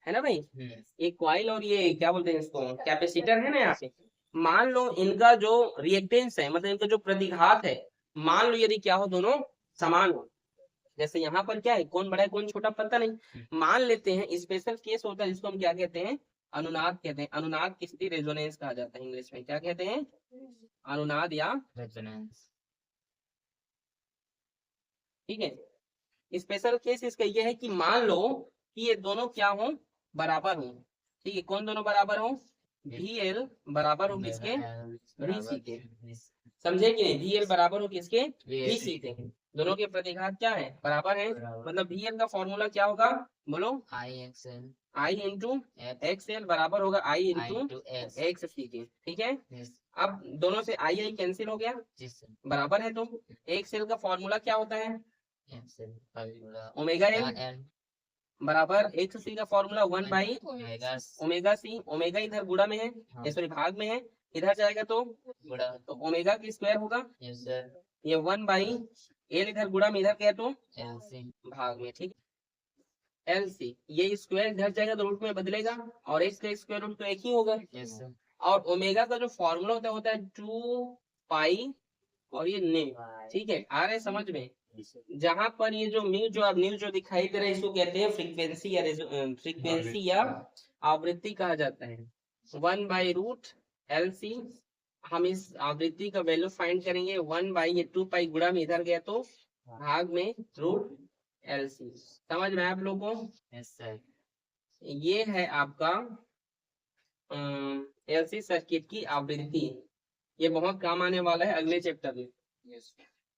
है ना भाई? ये कॉइल और ये क्या बोलते हैं इसको? कैपेसिटर है ना यहाँ पे। मान लो इनका जो रिएक्टेंस है, मतलब इनका जो प्रतिघात है, मान लो यदि क्या हो, दोनों समान हो। जैसे यहाँ पर क्या है, कौन बड़ा है कौन छोटा पता नहीं, मान लेते हैं स्पेशल केस होता है जिसको हम क्या कहते हैं? अनुनाद कहते हैं। अनुनाद किसकी रेजोनेंस कहा जाता है इंग्लिश में, क्या कहते हैं? अनुनाद या रेजोनेंस। ठीक है, स्पेशल केस इसका ये है कि मान लो कि ये दोनों क्या हो? बराबर हो। ठीक है, कौन दोनों बराबर हो? VL बराबर हो किसके? VC के। समझे कि नहीं? VL बराबर हो किसके? VC के। दोनों के प्रतिघात क्या है? बराबर है। मतलब VL का फॉर्मूला क्या होगा? बोलो। I इंटू XL बराबर होगा I इंटू XC के। ठीक है, अब दोनों से I कैंसिल हो गया, बराबर है। तो XL का फॉर्मूला क्या होता है? ओमेगा एल बराबर XC का फॉर्मूला 1/ओमेगा C। ओमेगा इधर गुणा में है, सॉरी भाग में है, इधर जाएगा तो ओमेगा की स्क्वायर होगा। ये 1/L इधर गुणा में, इधर गया तो भाग में। ठीक है, LC ये स्क्वायर इधर जाएगा तो रूट में बदलेगा, और x का स्क्वायर रूट तो एक ही होगा। और ओमेगा का जो फॉर्मूला होता है 2 और ये न्यू। ठीक है, आ रहे समझ में? जहां पर ये जो म्यू जो अब न्यू जो दिखाई दे रहा है, इसको कहते हैं फ्रीक्वेंसी या आवृत्ति कहा जाता है। 1/√LC। हम इस आवृत्ति का वैल्यू फाइंड करेंगे 1/2 गुणा में इधर गया तो भाग में √LC। समझ में आप लोगों को? Yes sir. ये है आपका LC सर्किट की आवृत्ति। ये बहुत काम आने वाला है अगले चैप्टर में।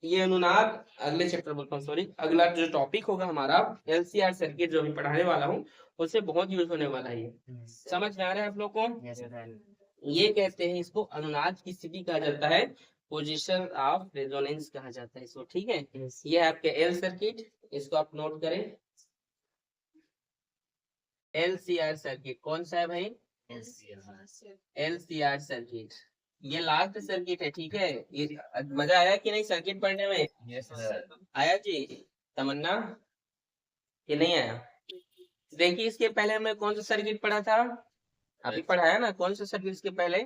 ये अनुनाद अगले चैप्टर बोलता हूँ, सॉरी, अगला जो टॉपिक होगा हमारा एलसीआर सर्किट जो मैं पढ़ाने वाला हूँ उससे बहुत यूज होने वाला है। ये समझ में आ रहा है आप लोग को? ये कहते हैं इसको अनुनाद की स्थिति कहा जाता है, पोजीशन ऑफ रेजोनेंस कहा जाता है इसको, ठीक है। ये है आपके एल सर्किट, इसको आप नोट करें। एलसीआर सर्किट कौन सा है भाई? एलसीआर सर्किट, ये लास्ट सर्किट है, ठीक है। ये मजा आया कि नहीं सर्किट पढ़ने में? आया जी तमन्ना कि नहीं आया? देखिए इसके पहले हमने कौन सा सर्किट पढ़ा था? अभी पढ़ाया ना, कौन सा सर्किट इसके पहले?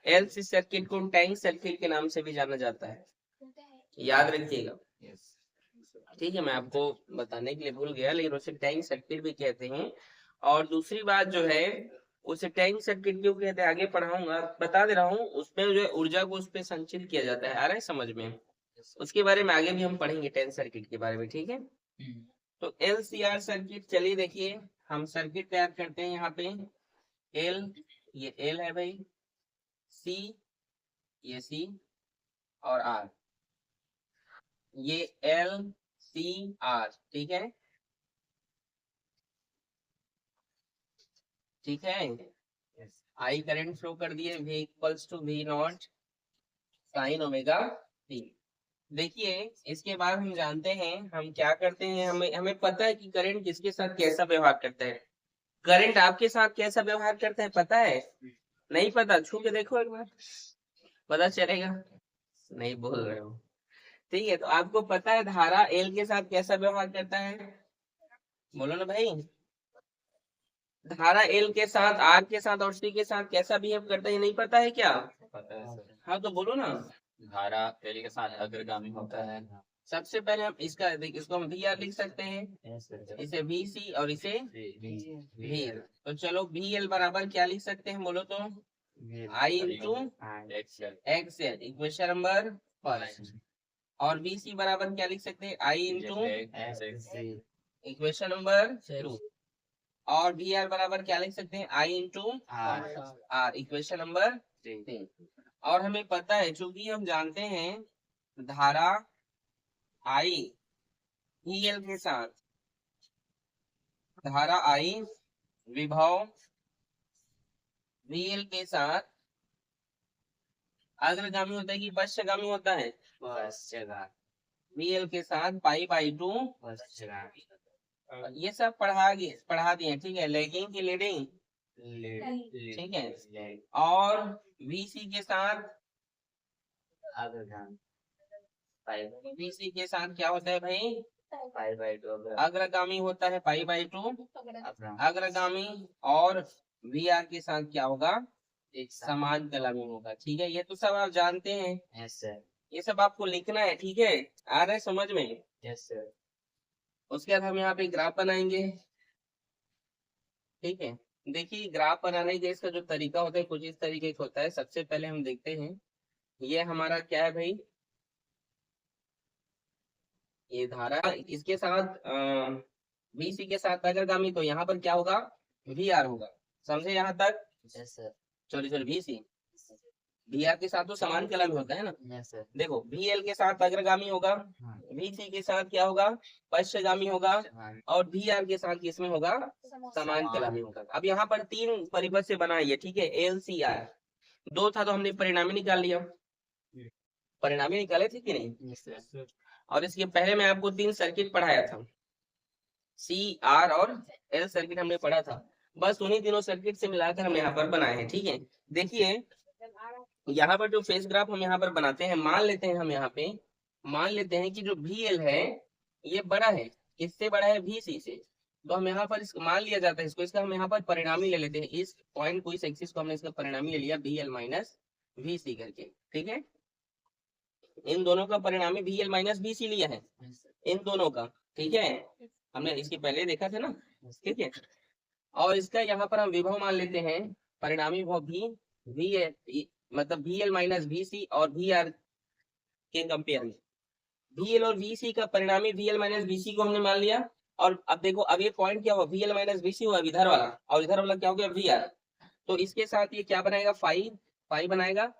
एलसी सर्किट को टैंक सर्किट के नाम से भी जाना जाता है, याद रखिएगा, ठीक है। मैं आपको बताने के लिए भूल गया, लेकिन उसे टैंक सर्किट भी कहते हैं। और दूसरी बात जो है, उसे टैंक सर्किट क्यों कहते हैं आगे पढ़ाऊंगा, बता दे रहा हूँ। उसमें जो है ऊर्जा को उस पर संचित किया जाता है, आ रहा है समझ में? उसके बारे में आगे भी हम पढ़ेंगे टैंक सर्किट के बारे में, ठीक है। तो एलसीआर सर्किट, चलिए देखिए हम सर्किट तैयार करते हैं यहाँ पे। एल, ये एल है भाई, सी, ये सी, और आर, ये एल सी आर, ठीक है, ठीक है। आई करंट फ्लो कर दिए, V equals to V not sine omega T. देखिए इसके बाद हम जानते हैं, हम क्या करते हैं, हमें हमें पता है कि करंट किसके साथ कैसा व्यवहार करता है। करंट आपके साथ कैसा व्यवहार करता है पता है? नहीं पता? छू के देखो एक बार, पता चलेगा। नहीं बोल रहे हो, ठीक है। तो आपको पता है धारा एल के साथ कैसा व्यवहार करता है? बोलो ना भाई। धारा एल के साथ, आर के साथ और सी के साथ कैसा बिहेव करता है, नहीं पता है क्या? पता है सर। हाँ तो बोलो ना। धारा एल के साथ अग्रगामी होता है। सबसे पहले हम इसका इसको हम वी आर लिख सकते हैं, इसे वी सी और इसे वी एल। तो चलो वी एल बराबर क्या लिख सकते हैं बोलो तो? I into X L, equation number first. और वी सी बराबर क्या लिख सकते हैं? I into equation number two. और वी आर बराबर क्या लिख सकते हैं? I into R, equation number 3। और हमें पता है, चूंकि हम जानते हैं धारा आई वी एल के साथ, धारा आई विभव वी एल के साथ अग्रगामी होता है कि पश्चगामी होता है? वी एल के साथ पाई बाई टू, ये सब पढ़ा दिए, ठीक है। लैगिंग की लीडिंग, ठीक है। और वीसी के साथ, वीसी के साथ क्या होता है भाई? अग्रगामी होता है, पाई बाई टू अग्रगामी। और वी आर के साथ क्या होगा? एक समान कलामी होगा, ठीक है। ये तो सब आप जानते हैं। Yes sir. ये सब आपको लिखना है, ठीक है। आ रहा है समझ में? Yes sir. उसके बाद हम यहाँ पे ग्राफ बनाएंगे, ठीक है। देखिए ग्राफ बनाने के इसका जो तरीका होता है कुछ इस तरीके का होता है। सबसे पहले हम देखते हैं, ये हमारा क्या है भाई? ये धारा इसके साथ वीसी के साथ अग्रगामी, तो यहाँ पर क्या होगा? वी आर होगा, समझे यहाँ तक? Yes sir. Sorry VC, V R के साथ तो समान कलामी होता है ना। Yes sir. देखो वी एल के साथ अग्रगामी होगा, वीसी के साथ क्या होगा? पश्चगामी होगा। और वी आर के साथ किसमें होगा? समान कलामी होगा। अब यहाँ पर 3 परिपथ से बनाइए, ठीक है। एल सी आर 2 था तो हमने परिणामी निकाल लिया, परिणामी निकाले थे कि नहीं? yes, और इसके पहले मैं आपको 3 सर्किट पढ़ाया था, सी आर और एल सर्किट हमने पढ़ा था। बस उन्हीं तीनों सर्किट से मिलाकर हम यहाँ पर बनाए हैं, ठीक है। देखिए यहाँ पर जो फेज ग्राफ हम यहाँ पर बनाते हैं, मान लेते हैं हम यहाँ पे, मान लेते हैं कि जो वी एल है ये बड़ा है, किससे बड़ा है? वी सी से। तो हम यहाँ पर मान लिया जाता है इसको, इसका हम यहाँ पर परिणामी ले लेते हैं। इस पॉइंट को, इस एक्सिस को हमने इसका परिणामी ले लिया, वी एल माइनस वी सी करके, ठीक है। इन दोनों का परिणामी वी एल माइनस वी सी लिया है, इन दोनों का, ठीक है। हमने इसके पहले देखा था ना, ठीक है। और इसका यहाँ पर हम विभव मान लेते हैं, परिणामी विभव भी वी एल, मतलब वी एल माइनस वी सी और वी आर के कंपेयर में। वी एल और वी सी का परिणामी वी एल माइनस वी सी को हमने मान लिया। और अब देखो, अब ये पॉइंट क्या हुआ? V L minus V C हुआ इधर वाला, और इधर वाला क्या हो गया? V R. तो इसके साथ ये क्या बनाएगा? फाई बनाएगा।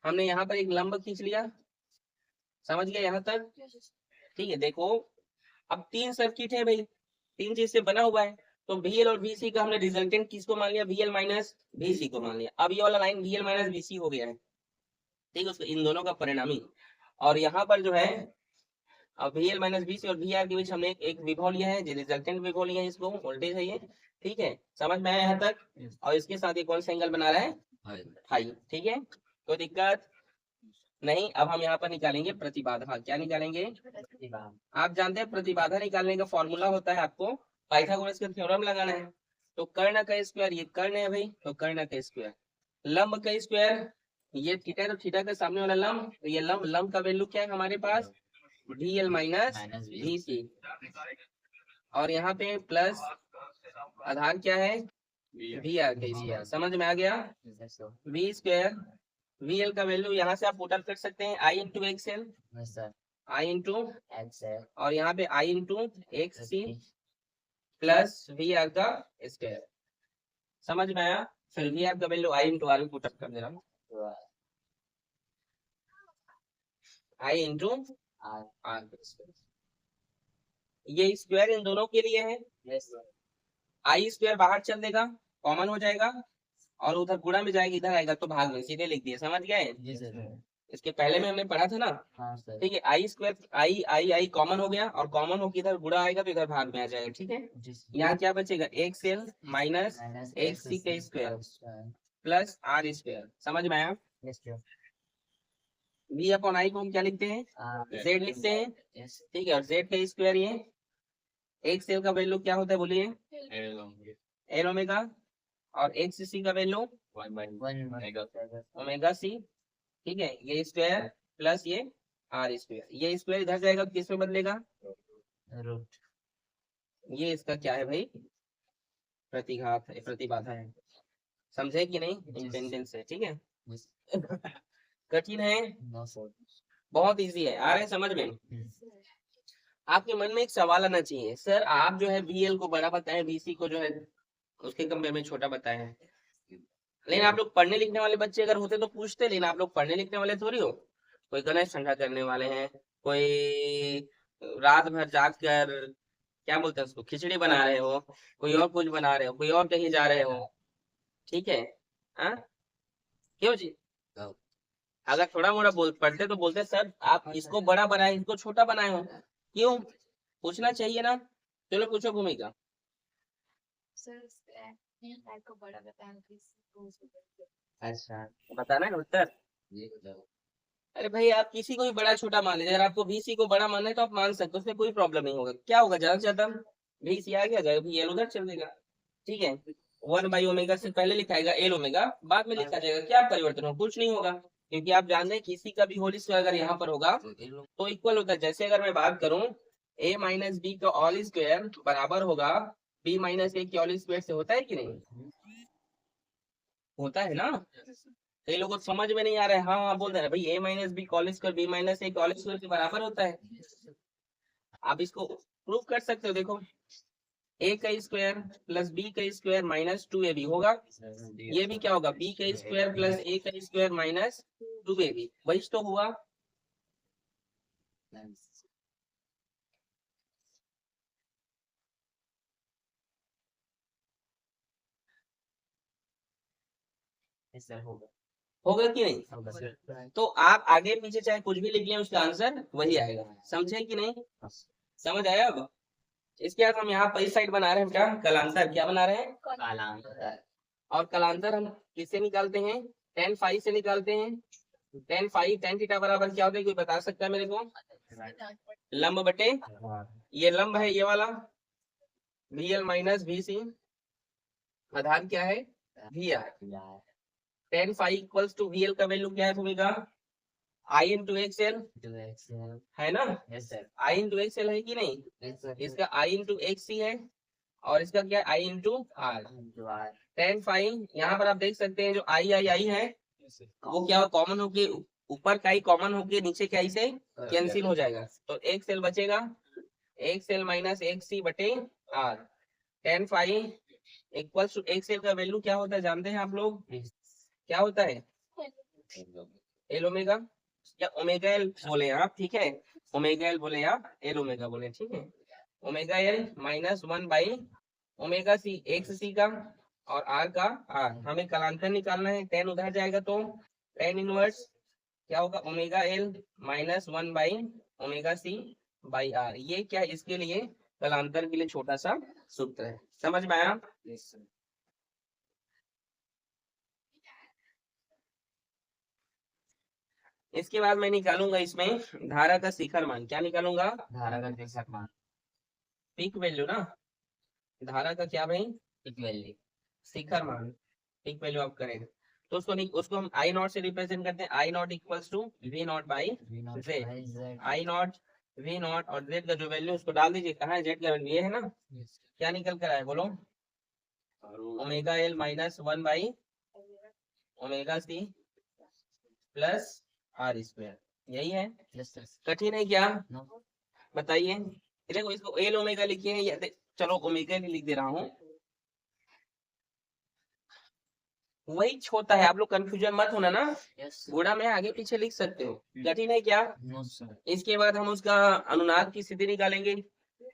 हमने यहाँ पर एक लंब खींच लिया, समझ गए यहाँ तक? ठीक है, देखो अब 3 सर्किट है भाई, 3 चीज से बना हुआ है, तो VL और VC का हमने रिजल्टेंट किसको मान लिया? VL माइनस VC को मान लिया। अब ये वाला लाइन VL माइनस VC हो गया है, ठीक है, उसको इन दोनों का परिणामी। और यहाँ पर जो है अब VL माइनस VC और VR के बीच हमने एक विभव लिया है, रिजल्टेंट विभव लिया है, इसको वोल्टेज है ये, ठीक है, समझ में आया यहाँ तक? और इसके साथ ये कौन सा एंगल बना रहा है? हाई, ठीक है, कोई दिक्कत नहीं। अब हम यहाँ पर निकालेंगे प्रतिबाधा। क्या निकालेंगे? आप जानते हैं प्रतिबाधा निकालने का फॉर्मूला होता है, आपको पाइथागोरस का थ्योरम लगाना है। तो कर्ण का स्क्वायर, ये कर्ण है भाई, तो कर्ण का स्क्वायर, लंब का स्क्वायर, ये थीटा है तो थीटा का सामने वाला लंब, तो ये लंब, लंब का वैल्यू क्या है हमारे पास? VL minus VC। और यहाँ पे प्लस आधार क्या है? VR का स्क्वायर। समझ में आ गया? V स्क्वायर, VL का वैल्यू यहाँ से आप पुट अप कर सकते हैं, I into XL, I into, और यहाँ पे I into XC plus VR का स्क्वायर। समझ में आया? फिर VR का value I into R put up कर दे रहा हूँ, I इंटू R। ये स्क्वायर इन दोनों के लिए है, I स्क्वायर बाहर चल देगा, कॉमन हो जाएगा, और उधर गुणा में जाएगा, इधर आएगा तो भाग में, सीधे लिख दिए। समझ गए? इसके पहले में हमने पढ़ा था ना, ठीक है, I स्क्वायर, I कॉमन हो गया, और कॉमन होकर इधर गुणा आएगा तो इधर भाग में आ जाएगा, ठीक है। यहाँ क्या बचेगा? XL माइनस XC का स्क्वायर प्लस R स्क्वायर। समझ में आया? V अपॉन I को हम क्या लिखते हैं? Z लिखते हैं, ठीक है, और Z का स्क्वायर, ये XL का वैल्यू क्या होता है बोलिए? L ओमेगा, और XC का वैल्यू ओमेगा C, ठीक है, ये स्क्वायर प्लस ये R स्क्वायर, ये स्क्वायर इधर जाएगा किस में बदलेगा? रूट। ये इसका क्या है भाई? प्रतिघात है, प्रतिबाधा है। समझे कि नहीं? इंपेंडेंस है, ठीक है। कठिन है? बहुत इजी है, आ रहा है समझ में? आपके मन में एक सवाल आना चाहिए, सर आप जो है VL को बड़ा बताए, VC को जो है उसके कंपेयर में छोटा बताए हैं, लेकिन आप लोग पढ़ने लिखने वाले बच्चे अगर होते तो पूछते, लेकिन आप लोग पढ़ने लिखने वाले थोड़ी हो। कोई गणेश ठंडा करने वाले हैं, कोई रात भर जाग कर क्या बोलते हैं उसको, खिचड़ी बना रहे हो, कोई और कुछ बना रहे हो, कोई और कहीं जा रहे हो, ठीक है। हाँ, क्यों जी? अगर थोड़ा मोड़ा पढ़ते तो बोलते सर आप इसको बड़ा बनाए, इसको छोटा बनाए हो, क्यों? पूछना चाहिए ना। चलो पूछो भूमिका। अच्छा, बताना है उत्तर? अरे भाई आप किसी को भी बड़ा छोटा मान लीजिए, अगर आपको VC को बड़ा मानना है तो आप मान सकते हो, उसमें कोई प्रॉब्लम नहीं होगा। क्या होगा? ज्यादा से ज्यादा VC आ गया जाएगा, VL उधर चल देगा, ठीक है। 1/ओमेगा से पहले लिखाएगा L ओमेगा, बाद में लिखा जाएगा, क्या परिवर्तन होगा? कुछ नहीं होगा, क्योंकि आप जानते हैं किसी का भी होल स्क्वायर अगर यहाँ पर होगा तो इक्वल होता है। जैसे अगर मैं बात करूं A माइनस B का ऑल स्क्वायर बराबर होगा B माइनस A के ऑल स्क्वायर से, होता है कि नहीं? होता है ना। कई लोगों को समझ में नहीं आ रहा है, हाँ हाँ बोल रहे हैं भाई A minus B call square B minus A call square के बराबर होता है। आप इसको प्रूव कर सकते हो, देखो A का स्क्वायर प्लस B का स्क्वायर माइनस 2AB होगा, ये भी क्या होगा? B का स्क्वायर प्लस A का स्क्वायर माइनस 2AB, वही तो हुआ। होगा कि नहीं? तो आप आगे पीछे चाहे कुछ भी लिख लें, उसका आंसर वही आएगा। समझे कि नहीं? समझ आया? अब इसके बाद हम यहाँ पर इस साइड बना रहे हैं क्या? कलांतर। क्या बना रहे हैं? कलांतर। और कलांतर हम किससे निकालते हैं? tan फाई से निकालते हैं। tan फाई tan थीटा बराबर क्या होता है, कोई बता सकता है मेरे को? लंब बटे, ये लंब है ये वाला, VL माइनस VC, आधार क्या है? VR। tan phi equals to VL का वैल्यू क्या है भूमिका? I इंटू XL है ना? I इंटू XL है कि नहीं? इसका I इंटू XC है, और इसका क्या है? I into R। tan phi यहाँ पर आप देख सकते हैं जो I है वो क्या कॉमन होके, ऊपर का ही कॉमन होके नीचे क्या से कैंसिल हो जाएगा, तो XL बचेगा, XL माइनस XC बटे R। tan phi equals to XL का वैल्यू क्या होता है जानते हैं आप लोग? क्या होता है? L ओमेगा, या ओमेगा एल बोले आप, ठीक है, ओमेगा एल बोले या एल ओमेगा बोले, ठीक है, omega L -1 omega C, X C का और आर का आर, हमें कालांतर निकालना है, टेन उधर जाएगा तो टेन इनवर्स क्या होगा, omega L -1 omega C by R. ये क्या है, इसके लिए कालांतर के लिए छोटा सा सूत्र है, समझ में आया। Yes sir. इसके बाद मैं निकालूंगा इसमें धारा का शिखर मान, क्या निकालूंगा, धारा का शिखर मान, पीक वैल्यू ना, धारा का क्या भाई, पीक वैल्यू, शिखर मान, पीक वैल्यू आप करेंगे तो उसको हम आई नॉट से रिप्रेजेंट करते हैं, I not equals to V not by Z, I not V not और जेड का जो वैल्यू उसको डाल दीजिए, कहाँ है जेड का वैल्यू, ये है ना, क्या निकल कर आए बोलो, omega L -1 omega C plus R square, यही है, यस सर। कठिन है क्या, नो, बताइए। देखो इसको एल ओमेगा लिखे हैं या चलो ओमेगा ही लिख दे रहा हूँ, वही छोटा है, आप लोग कंफ्यूजन मत होना ना, यस गुणा में आगे पीछे लिख सकते हो, कठिन है क्या। No sir. इसके बाद हम उसका अनुनाद की स्थिति निकालेंगे,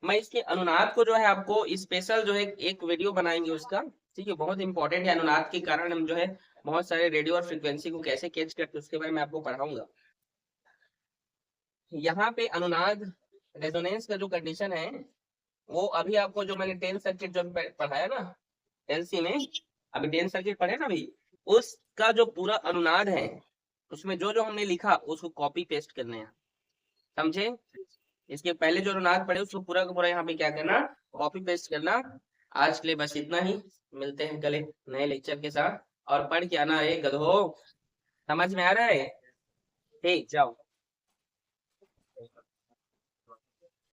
मैं इसके अनुनाद को जो है आपको स्पेशल जो है एक वीडियो बनाएंगे उसका, ठीक है, बहुत इंपॉर्टेंट है, अनुनाद के कारण हम जो है बहुत सारे रेडियो और फ्रीक्वेंसी को कैसे कैच करते उसके बारे में आपको पढ़ाऊंगा। यहाँ पे अनुनाद रेजोनेंस का जो कंडीशन है वो अभी आपको जो मैंने 10 सर्किट जो पढ़ाया ना एलसी में, अभी 10 सर्किट पढ़े ना अभी, उसका जो पूरा अनुनाद है उसमें जो जो हमने लिखा उसको कॉपी पेस्ट करने हैं, समझे। इसके पहले जो अनुनाद पढ़े उसको पूरा का पूरा यहाँ पे क्या करना, कॉपी पेस्ट करना। आज के लिए बस इतना ही, मिलते हैं कल एक नए लेक्चर के साथ, और पढ़ के आना रे गधो, समझ में आ रहा है, ठीक, जाओ।